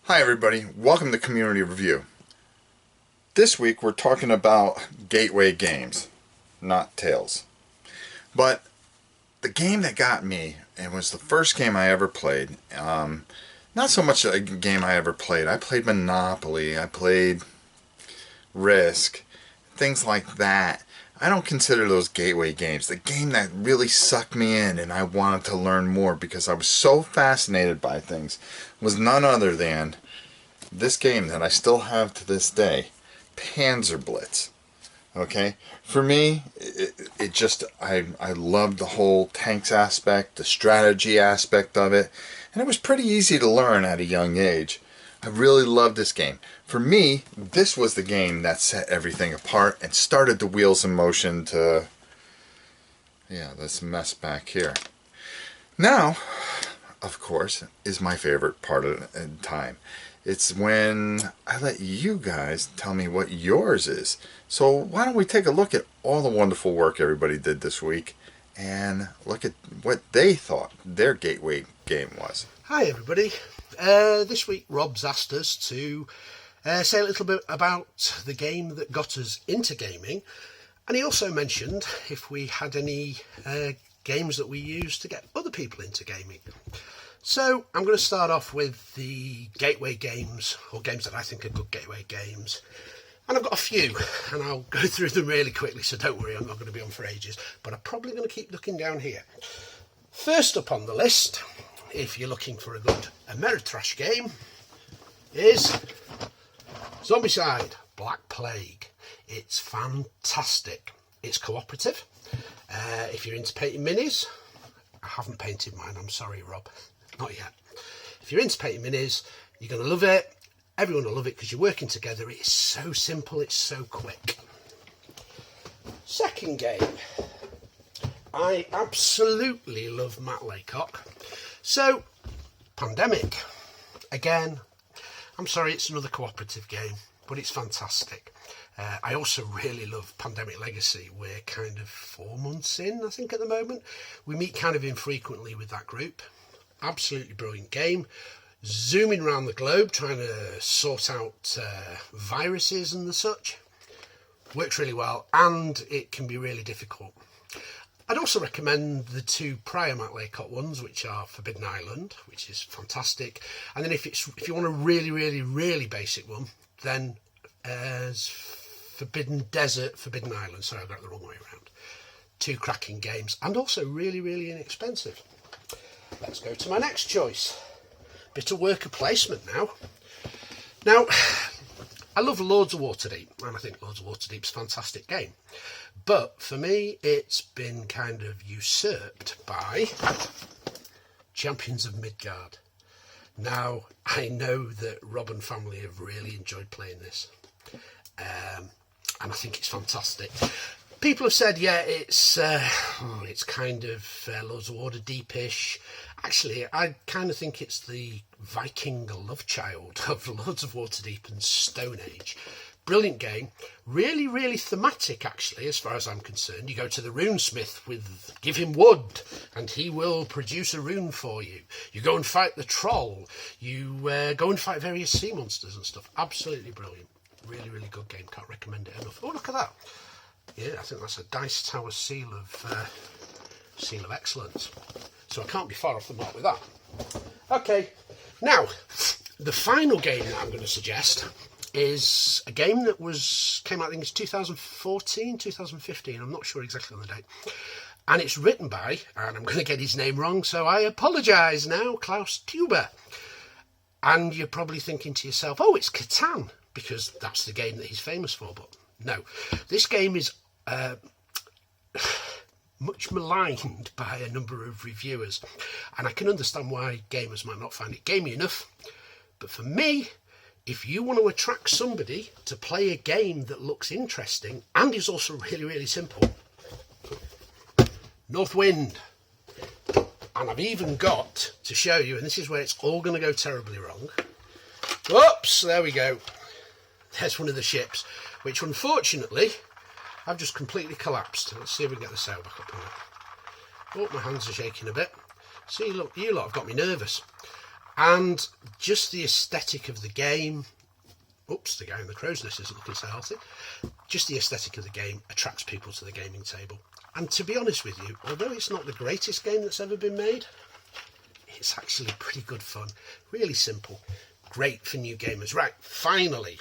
Hi everybody, welcome to Community Review. This week we're talking about gateway games, not Tales. But the game that got me, and was the first game I ever played, not so much a game I ever played. I played Monopoly, I played Risk, things like that. I don't consider those gateway games. The game that really sucked me in and I wanted to learn more because I was so fascinated by things was none other than this game that I still have to this day, Panzer Blitz. Okay, for me, it just I loved the whole tanks aspect, the strategy aspect of it, and it was pretty easy to learn at a young age. I really loved this game. For me, this was the game that set everything apart and started the wheels in motion to, yeah, this mess back here. Now, of course, is my favorite part of the time. It's when I let you guys tell me what yours is. So why don't we take a look at all the wonderful work everybody did this week and look at what they thought their gateway game was. Hi everybody. This week Rob's asked us to say a little bit about the game that got us into gaming, and he also mentioned if we had any games that we used to get other people into gaming. So I'm going to start off with the gateway games, or games that I think are good gateway games. And I've got a few, and I'll go through them really quickly, so don't worry, I'm not going to be on for ages. But I'm probably going to keep looking down here. First up on the list, if you're looking for a good Ameritrash game, is Zombicide Black Plague. It's fantastic. It's cooperative. If you're into painting minis, I haven't painted mine, I'm sorry Rob. Not yet. If you're into painting minis, you're going to love it. Everyone will love it because you're working together. It's so simple, it's so quick. Second game. I absolutely love Matt Laycock. So, Pandemic. Again, I'm sorry, it's another cooperative game, but it's fantastic. I also really love Pandemic Legacy. We're kind of 4 months in, I think, at the moment. We meet kind of infrequently with that group. Absolutely brilliant game. Zooming around the globe, trying to sort out viruses and the such. Works really well, and it can be really difficult. I'd also recommend the two prior Matt Laycock ones, which are Forbidden Island, which is fantastic. And then if you want a really basic one, then Forbidden Desert, Forbidden Island. Sorry, I got it the wrong way around. Two cracking games, and also really inexpensive. Let's go to my next choice. Bit of worker placement now. Now, I love Lords of Waterdeep, and I think Lords of Waterdeep's a fantastic game. But for me, it's been kind of usurped by Champions of Midgard. Now, I know that Rob and family have really enjoyed playing this. And I think it's fantastic. People have said, yeah, it's kind of Lords of Waterdeep-ish. Actually, I kind of think it's the Viking love child of Lords of Waterdeep and Stone Age. Brilliant game. Really thematic, actually, as far as I'm concerned. You go to the runesmith with, give him wood, and he will produce a rune for you. You go and fight the troll. You go and fight various sea monsters and stuff. Absolutely brilliant. Really good game. Can't recommend it enough. Oh, look at that. Yeah, I think that's a Dice Tower seal of excellence. So I can't be far off the mark with that. Okay, now the final game that I'm going to suggest is a game that came out, I think it's 2014, 2015. I'm not sure exactly on the date. And it's written by, and I'm going to get his name wrong, so I apologise now, Klaus Tuber. And you're probably thinking to yourself, oh, it's Catan, because that's the game that he's famous for. But no, this game is much maligned by a number of reviewers, and I can understand why gamers might not find it gamey enough. But for me, if you want to attract somebody to play a game that looks interesting and is also really simple, Northwind. And I've even got to show you, and this is where it's all going to go terribly wrong. Oops, there we go. There's one of the ships, which unfortunately I've just completely collapsed. Let's see if we can get the sail back up on it. Oh, my hands are shaking a bit. See, look, you lot have got me nervous. And just the aesthetic of the game, oops, the guy in the crow's nest isn't looking so healthy. Just the aesthetic of the game attracts people to the gaming table. And to be honest with you, although it's not the greatest game that's ever been made, it's actually pretty good fun. Really simple. Great for new gamers. Right, finally.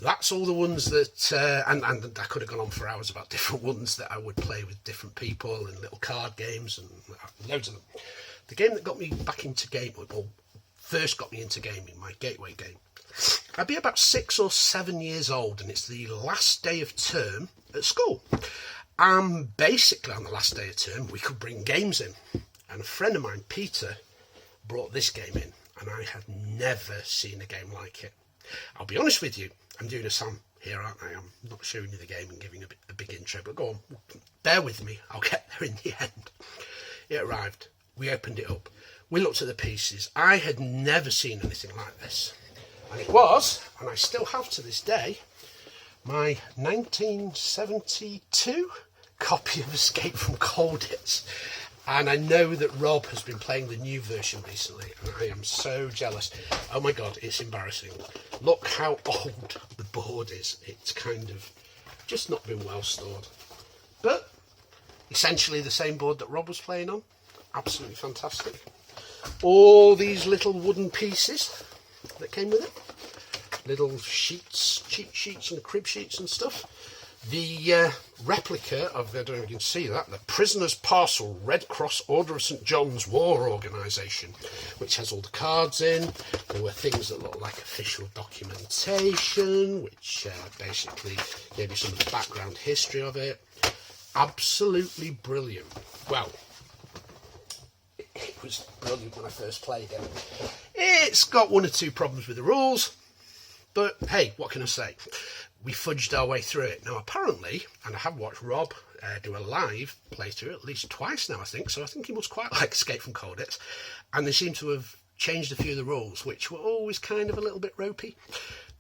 That's all the ones that, and I could have gone on for hours about different ones that I would play with different people and little card games and loads of them. The game that got me back into gaming, or first got me into gaming, my gateway game, I'd be about 6 or 7 years old, and it's the last day of term at school. Basically on the last day of term, we could bring games in. And a friend of mine, Peter, brought this game in, and I had never seen a game like it. I'll be honest with you, I'm doing a Sam here, aren't I? I'm not showing you the game and giving a big intro, but go on, bear with me, I'll get there in the end. It arrived, we opened it up, we looked at the pieces. I had never seen anything like this. And it was, and I still have to this day, my 1972 copy of Escape from Colditz. And I know that Rob has been playing the new version recently, and I am so jealous. Oh my God, it's embarrassing. Look how old the board is. It's kind of just not been well stored. But essentially the same board that Rob was playing on. Absolutely fantastic. All these little wooden pieces that came with it. Little sheets, cheat sheets and crib sheets and stuff. The replica of, I don't know if you can see that, the Prisoner's Parcel Red Cross Order of St John's War Organisation, which has all the cards in. There were things that looked like official documentation, which basically gave you some of the background history of it. Absolutely brilliant. Well, it was brilliant when I first played it. It's got 1 or 2 problems with the rules, but hey, what can I say? We fudged our way through it. Now, apparently, and I have watched Rob do a live playthrough at least twice now, I think, so I think he must quite like Escape from Colditz, and they seem to have changed a few of the rules, which were always kind of a little bit ropey.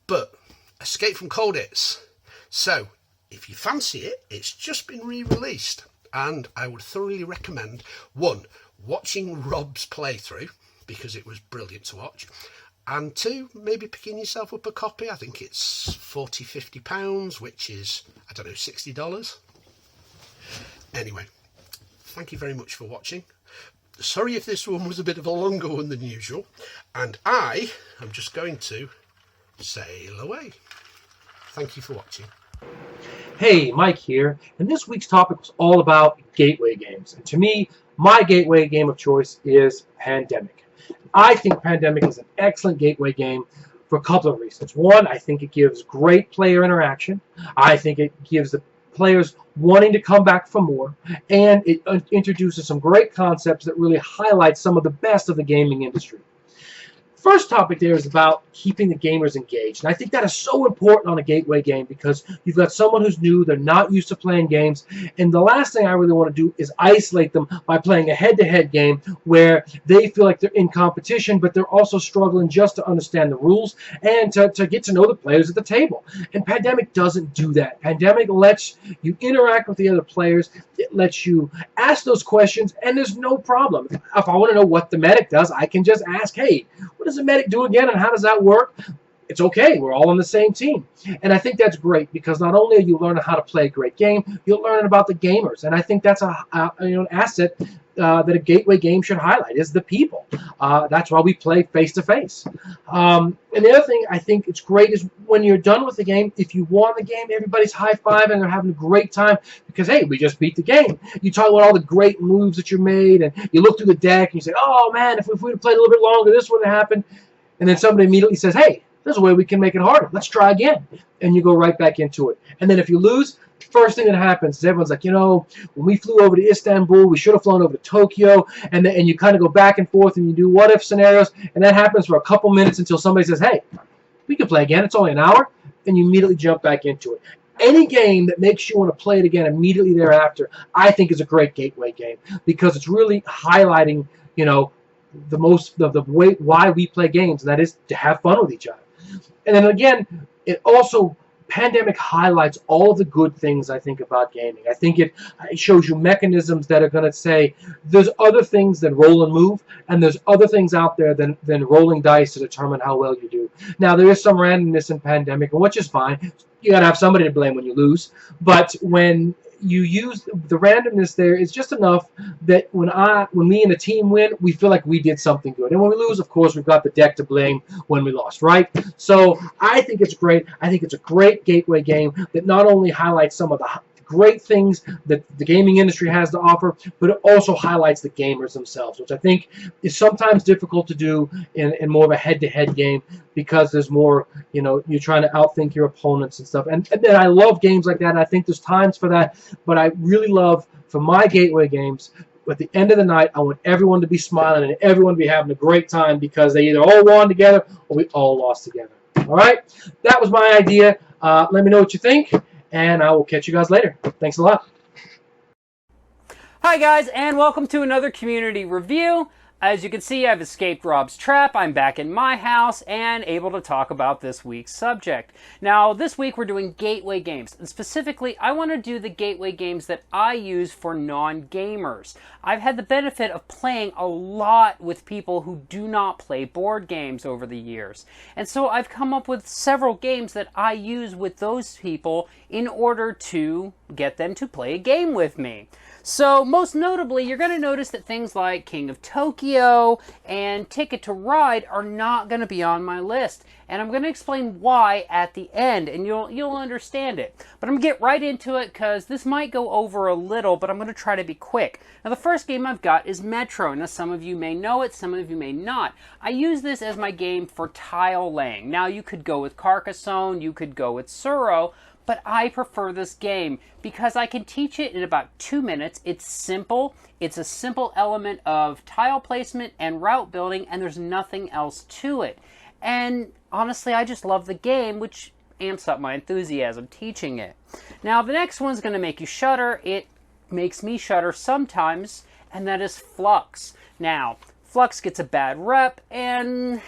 But Escape from Colditz. So, if you fancy it, it's just been re-released, and I would thoroughly recommend, 1, watching Rob's playthrough, because it was brilliant to watch, and 2, maybe picking yourself up a copy. I think it's £40–50, which is, I don't know, $60. Anyway, thank you very much for watching. Sorry if this one was a bit of a longer one than usual, and I am just going to sail away. Thank you for watching. Hey, Mike here, and this week's topic was all about gateway games. And to me, my gateway game of choice is Pandemic. I think Pandemic is an excellent gateway game for a couple of reasons. 1, I think it gives great player interaction. I think it gives the players wanting to come back for more, and it introduces some great concepts that really highlight some of the best of the gaming industry. First topic there is about keeping the gamers engaged, and I think that is so important on a gateway game because you've got someone who's new, they're not used to playing games, and the last thing I really want to do is isolate them by playing a head-to-head game where they feel like they're in competition, but they're also struggling just to understand the rules and to get to know the players at the table. And Pandemic doesn't do that. Pandemic lets you interact with the other players, it lets you ask those questions, and there's no problem. If I want to know what the medic does, I can just ask, hey, what does the medic do again, and how does that work? It's okay. We're all on the same team. And I think that's great because not only are you learning how to play a great game, you're learning about the gamers. And I think that's an asset that a gateway game should highlight is the people. That's why we play face-to-face. And the other thing I think it's great is when you're done with the game, if you won the game, everybody's high-fiving and they're having a great time because, hey, we just beat the game. You talk about all the great moves that you made, and you look through the deck and you say, oh, man, if we had played a little bit longer, this would have happened. And then somebody immediately says, hey, there's a way we can make it harder. Let's try again. And you go right back into it. And then if you lose, first thing that happens is everyone's like, you know, when we flew over to Istanbul, we should have flown over to Tokyo. And you kind of go back and forth and you do what-if scenarios. And that happens for a couple minutes until somebody says, hey, we can play again. It's only an hour. And you immediately jump back into it. Any game that makes you want to play it again immediately thereafter, I think is a great gateway game because it's really highlighting, you know, the way why we play games, and that is to have fun with each other. And then again, it also Pandemic highlights all the good things I think about gaming. I think it shows you mechanisms that are going to say there's other things than roll and move, and there's other things out there than rolling dice to determine how well you do. Now, there is some randomness in Pandemic, which is fine. You got to have somebody to blame when you lose. But when you use the randomness, there is just enough that when me and the team win, we feel like we did something good. And when we lose, of course, we've got the deck to blame when we lost, right? So I think it's great. I think it's a great gateway game that not only highlights some of the great things that the gaming industry has to offer, but it also highlights the gamers themselves, which I think is sometimes difficult to do in more of a head-to-head game, because there's more, you're trying to outthink your opponents and stuff. And then I love games like that, and I think there's times for that, but I really love, for my gateway games, at the end of the night, I want everyone to be smiling and everyone to be having a great time, because they either all won together or we all lost together. All right? That was my idea. Let me know what you think, and I will catch you guys later. Thanks a lot. Hi guys, and welcome to another community review. As you can see, I've escaped Rob's trap. I'm back in my house and able to talk about this week's subject. Now, this week we're doing gateway games, and specifically, I want to do the gateway games that I use for non-gamers. I've had the benefit of playing a lot with people who do not play board games over the years, and so I've come up with several games that I use with those people in order to get them to play a game with me. So, most notably, you're going to notice that things like King of Tokyo and Ticket to Ride are not going to be on my list. And I'm going to explain why at the end, and you'll understand it. But I'm going to get right into it, because this might go over a little, but I'm going to try to be quick. Now, the first game I've got is Metro. Now, some of you may know it, some of you may not. I use this as my game for tile laying. Now, you could go with Carcassonne, you could go with Suro, but I prefer this game because I can teach it in about 2 minutes. It's simple. It's a simple element of tile placement and route building, and there's nothing else to it. And honestly, I just love the game, which amps up my enthusiasm teaching it. Now, the next one's going to make you shudder. It makes me shudder sometimes, and that is Flux. Now, Flux gets a bad rep, and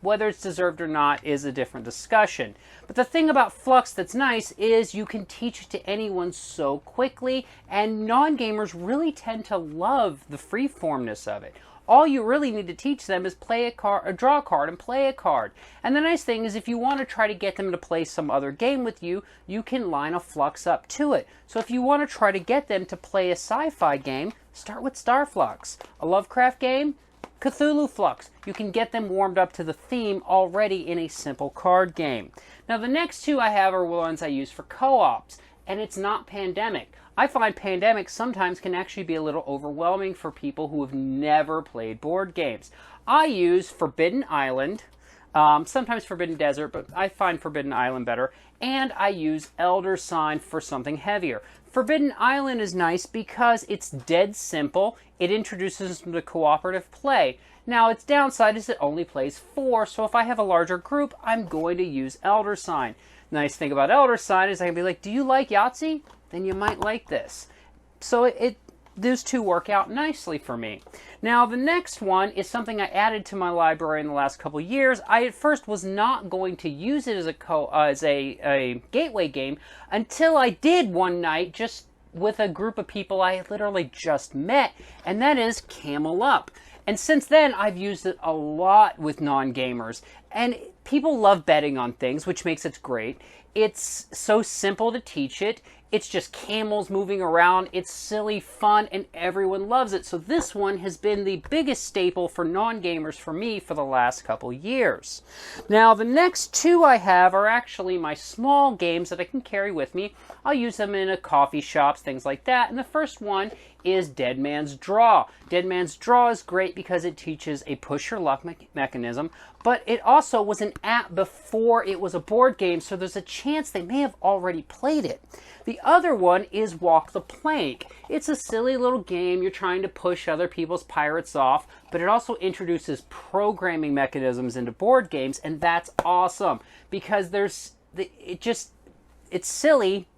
whether it's deserved or not is a different discussion. But the thing about Flux that's nice is you can teach it to anyone so quickly, and non-gamers really tend to love the freeformness of it. All you really need to teach them is play a card, or draw a card and play a card. And the nice thing is, if you want to try to get them to play some other game with you, you can line a Flux up to it. So if you want to try to get them to play a sci-fi game, start with Star Flux. A Lovecraft game, Cthulhu Flux. You can get them warmed up to the theme already in a simple card game. Now, the next two I have are ones I use for co-ops, and it's not Pandemic. I find Pandemic sometimes can actually be a little overwhelming for people who have never played board games. I use Forbidden Island, sometimes Forbidden Desert, but I find Forbidden Island better, and I use Elder Sign for something heavier. Forbidden Island is nice because it's dead simple. It introduces them to cooperative play. Now, its downside is it only plays 4, so if I have a larger group, I'm going to use Elder Sign. The nice thing about Elder Sign is I can be like, do you like Yahtzee? Then you might like this. So those two work out nicely for me. Now, the next one is something I added to my library in the last couple of years. I at first was not going to use it as a gateway game until I did one night, just with a group of people I literally just met, and that is Camel Up. And since then, I've used it a lot with non-gamers, and people love betting on things, which makes it great. It's so simple to teach it. It's just camels moving around. It's silly fun, and everyone loves it. So this one has been the biggest staple for non-gamers for me for the last couple years. Now, the next two I have are actually my small games that I can carry with me. I'll use them in a coffee shops, things like that. And the first one is Dead Man's Draw. Dead Man's Draw is great because it teaches a push your luck mechanism, but it also was an app before it was a board game, so there's a chance they may have already played it. The other one is Walk the Plank. It's a silly little game. You're trying to push other people's pirates off, but it also introduces programming mechanisms into board games, and that's awesome because it's silly,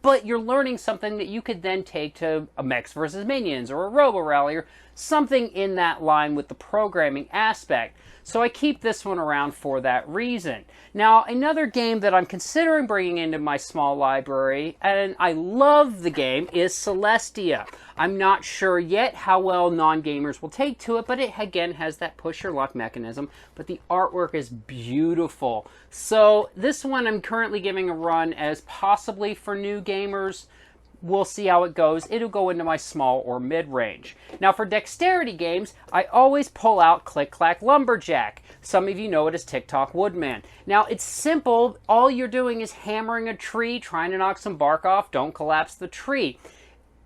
but you're learning something that you could then take to a Mechs versus Minions or a Robo Rally or something in that line with the programming aspect. So I keep this one around for that reason. Now, another game that I'm considering bringing into my small library, and I love the game, is Celestia. I'm not sure yet how well non-gamers will take to it, but it again has that push your luck mechanism, but the artwork is beautiful. So this one I'm currently giving a run as possibly for new gamers. We'll see how it goes. It'll go into my small or mid-range. Now for dexterity games, I always pull out Click Clack Lumberjack. Some of you know it as TikTok Woodman. Now it's simple. All you're doing is hammering a tree, trying to knock some bark off. Don't collapse the tree.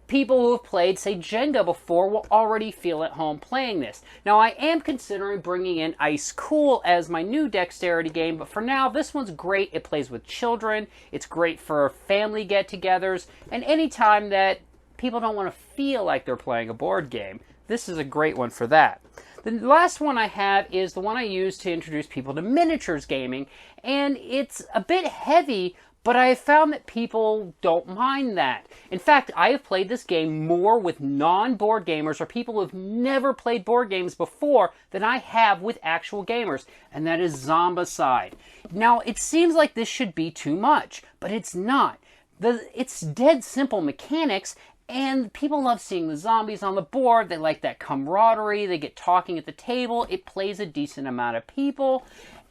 People who have played, say, Jenga before will already feel at home playing this. Now, I am considering bringing in Ice Cool as my new dexterity game, but for now, this one's great. It plays with children. It's great for family get-togethers, and any time that people don't want to feel like they're playing a board game, this is a great one for that. The last one I have is the one I use to introduce people to miniatures gaming, and it's a bit heavy, but I have found that people don't mind that. In fact, I have played this game more with non-board gamers or people who have never played board games before than I have with actual gamers, and that is Zombicide. Now, it seems like this should be too much, but it's not. It's dead simple mechanics, and people love seeing the zombies on the board. They like that camaraderie. They get talking at the table. It plays a decent amount of people,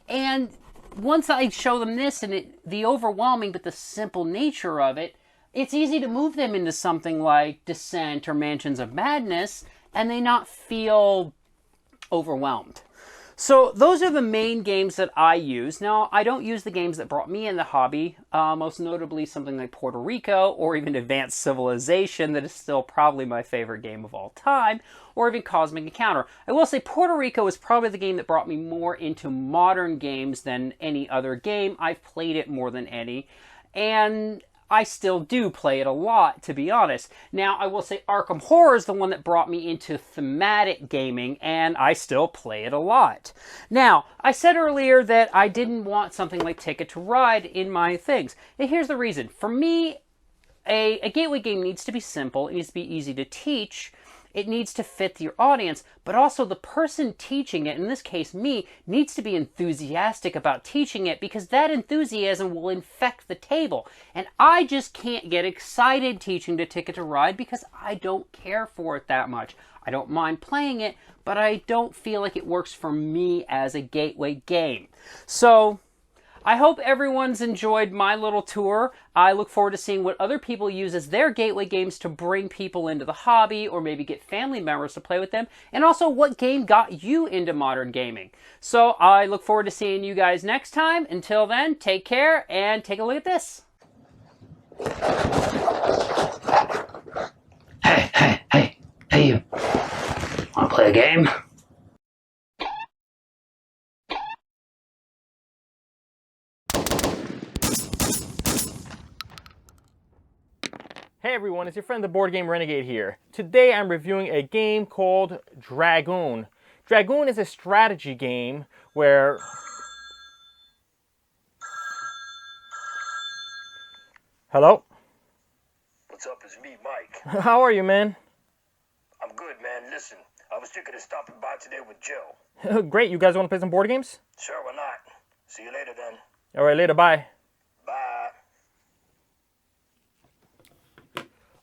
and once I show them this and the overwhelming but the simple nature of it, it's easy to move them into something like Descent or Mansions of Madness and they not feel overwhelmed. So those are the main games that I use. Now, I don't use the games that brought me in the hobby, most notably something like Puerto Rico or even Advanced Civilization, that is still probably my favorite game of all time, or even Cosmic Encounter. I will say Puerto Rico is probably the game that brought me more into modern games than any other game. I've played it more than any, and I still do play it a lot, to be honest. Now, I will say Arkham Horror is the one that brought me into thematic gaming, and I still play it a lot. Now, I said earlier that I didn't want something like Ticket to Ride in my things. And here's the reason. For me, a gateway game needs to be simple. It needs to be easy to teach. It needs to fit your audience, but also the person teaching it, in this case me, needs to be enthusiastic about teaching it because that enthusiasm will infect the table. And I just can't get excited teaching to Ticket to Ride because I don't care for it that much. I don't mind playing it, but I don't feel like it works for me as a gateway game. So I hope everyone's enjoyed my little tour. I look forward to seeing what other people use as their gateway games to bring people into the hobby or maybe get family members to play with them, and also what game got you into modern gaming. So I look forward to seeing you guys next time. Until then, take care and take a look at this. Hey, you. Wanna play a game? Hey everyone, it's your friend the Board Game Renegade here. Today I'm reviewing a game called Dragoon. Dragoon is a strategy game where... Hello? What's up, it's me, Mike. How are you, man? I'm good, man. Listen, I was thinking of stopping by today with Joe. Great, you guys want to play some board games? Sure, why not? See you later then. Alright, later, bye. Bye.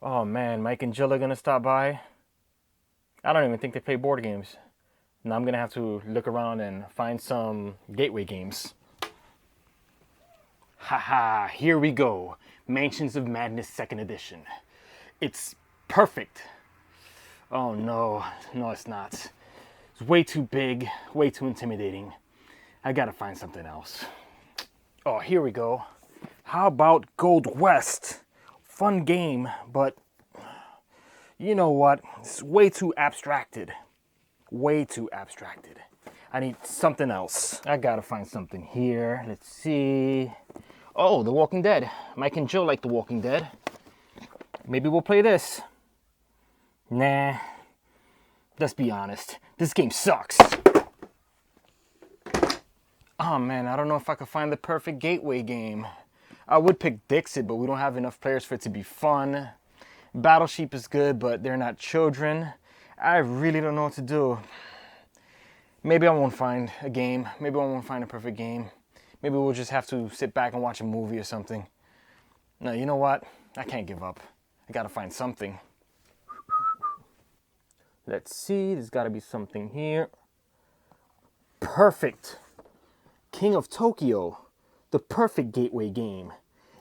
Oh man, Mike and Jill are gonna stop by. I don't even think they play board games. Now I'm gonna have to look around and find some gateway games. Haha, here we go. Mansions of Madness 2nd edition. It's perfect. Oh no, no it's not. It's way too big, way too intimidating. I gotta find something else. Oh, here we go. How about Gold West? Fun game, but you know what? It's way too abstracted. Way too abstracted. I need something else. I gotta find something here. Let's see. Oh, The Walking Dead. Mike and Joe like The Walking Dead. Maybe we'll play this. Nah. Let's be honest. This game sucks. Oh man, I don't know if I could find the perfect gateway game. I would pick Dixit, but we don't have enough players for it to be fun. Battle Sheep is good, but they're not children. I really don't know what to do. Maybe I won't find a game. Maybe I won't find a perfect game. Maybe we'll just have to sit back and watch a movie or something. No, you know what? I can't give up. I gotta find something. Let's see, there's gotta be something here. Perfect! King of Tokyo. The perfect gateway game.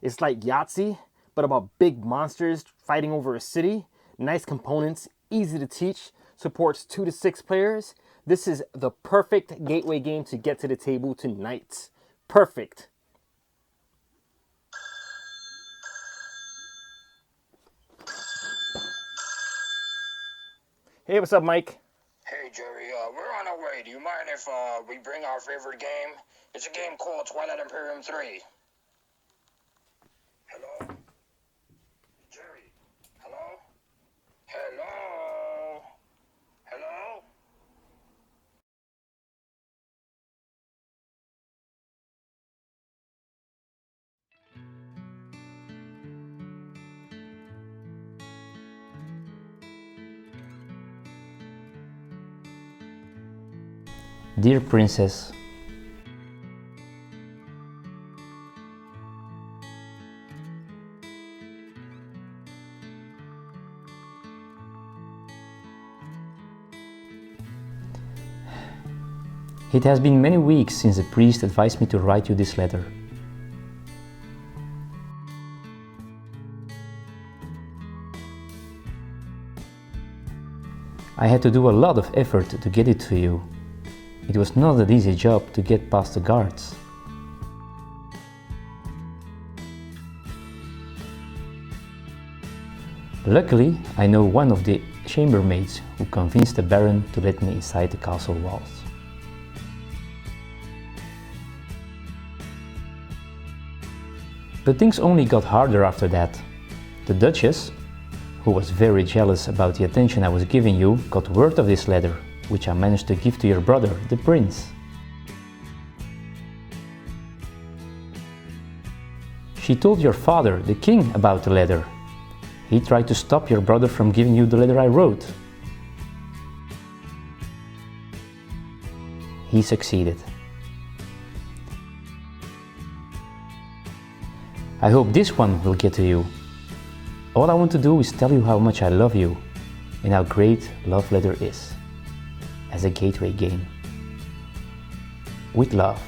It's like Yahtzee, but about big monsters fighting over a city. Nice components, easy to teach, supports 2 to 6 players. This is the perfect gateway game to get to the table tonight. Perfect. Hey, what's up, Mike? Hey, Jerry, we're on our way. Do you mind if we bring our favorite game? It's a game called Twilight Imperium 3. Hello? Jerry? Hello? Hello? Hello? Dear Princess, it has been many weeks since the priest advised me to write you this letter. I had to do a lot of effort to get it to you. It was not an easy job to get past the guards. Luckily, I know one of the chambermaids who convinced the Baron to let me inside the castle walls. But things only got harder after that. The Duchess, who was very jealous about the attention I was giving you, got word of this letter, which I managed to give to your brother, the prince. She told your father, the king, about the letter. He tried to stop your brother from giving you the letter I wrote. He succeeded. I hope this one will get to you. All I want to do is tell you how much I love you and how great Love Letter is as a gateway game. With love.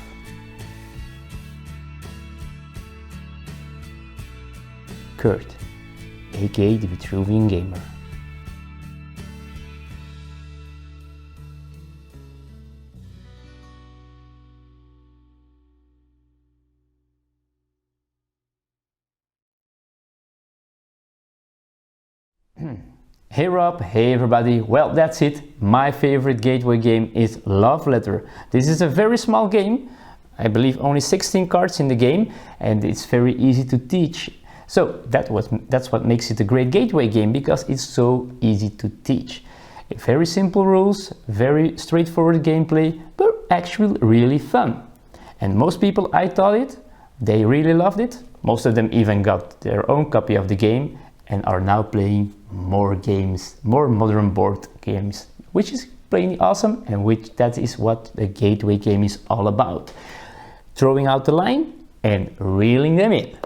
Kurt, aka the Vitruvian Gamer. Hey Rob, hey everybody, well that's it. My favorite gateway game is Love Letter. This is a very small game, I believe only 16 cards in the game, and it's very easy to teach. So that's what makes it a great gateway game, because it's so easy to teach. Very simple rules, very straightforward gameplay, but actually really fun. And most people I taught it, they really loved it. Most of them even got their own copy of the game and are now playing more games, more modern board games, which is pretty awesome, and that is what the gateway game is all about. Throwing out the line and reeling them in.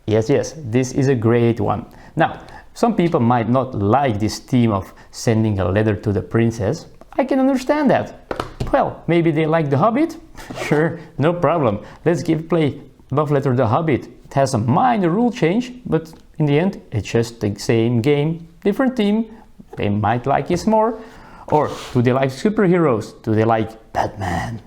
Yes, this is a great one. Now, some people might not like this theme of sending a letter to the princess. I can understand that. Well, maybe they like The Hobbit? Sure, no problem. Let's play Love Letter The Hobbit. It has a minor rule change, but in the end, it's just the same game, different team. They might like it more. Or do they like superheroes? Do they like Batman?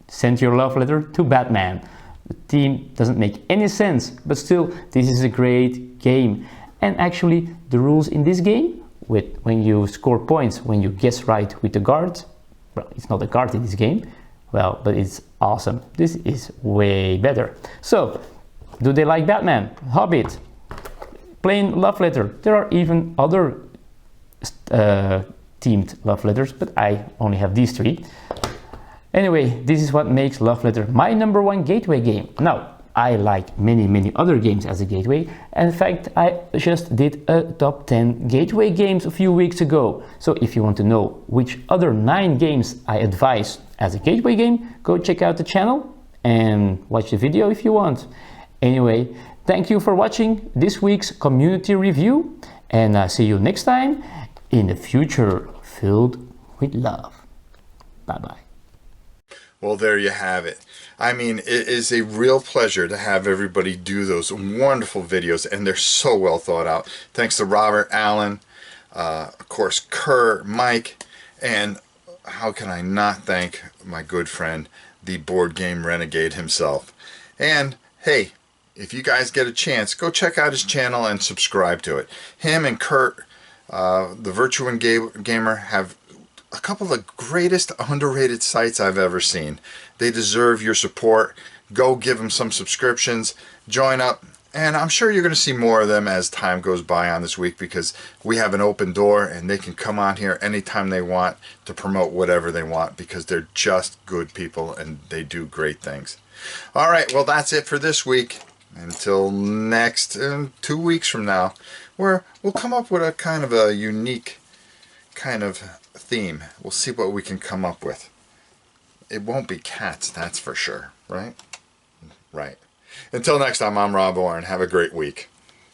Send your love letter to Batman. The theme doesn't make any sense, but still, this is a great game. And actually, the rules in this game, when you score points, when you guess right with the guard, well, it's not a card in this game, well, but it's awesome. This is way better. So, do they like Batman, Hobbit, plain love letter? There are even other themed love letters, but I only have these three. Anyway, this is what makes Love Letter my #1 gateway game. Now, I like many other games as a gateway. In fact, I just did a top 10 gateway games a few weeks ago. So if you want to know which other 9 games I advise as a gateway game, go check out the channel and watch the video if you want. Anyway, thank you for watching this week's community review, and see you next time in a future filled with love. Bye-bye. Well, there you have it. I mean, it is a real pleasure to have everybody do those wonderful videos, and they're so well thought out. Thanks to Robert, Alan, of course, Kurt, Mike, and how can I not thank my good friend, the board game Renegade himself. And hey, if you guys get a chance, go check out his channel and subscribe to it. Him and Kurt, the Virtual Gamer, have a couple of the greatest underrated sites I've ever seen. They deserve your support. Go give them some subscriptions, join up, and I'm sure you're going to see more of them as time goes by on this week, because we have an open door and they can come on here anytime they want to promote whatever they want, because they're just good people and they do great things. All right, well, that's it for this week. Until next 2 weeks from now, where we'll come up with a kind of a unique kind of theme. We'll see what we can come up with. It won't be cats, that's for sure, right? Right. Until next time, I'm Rob Orrin. Have a great week.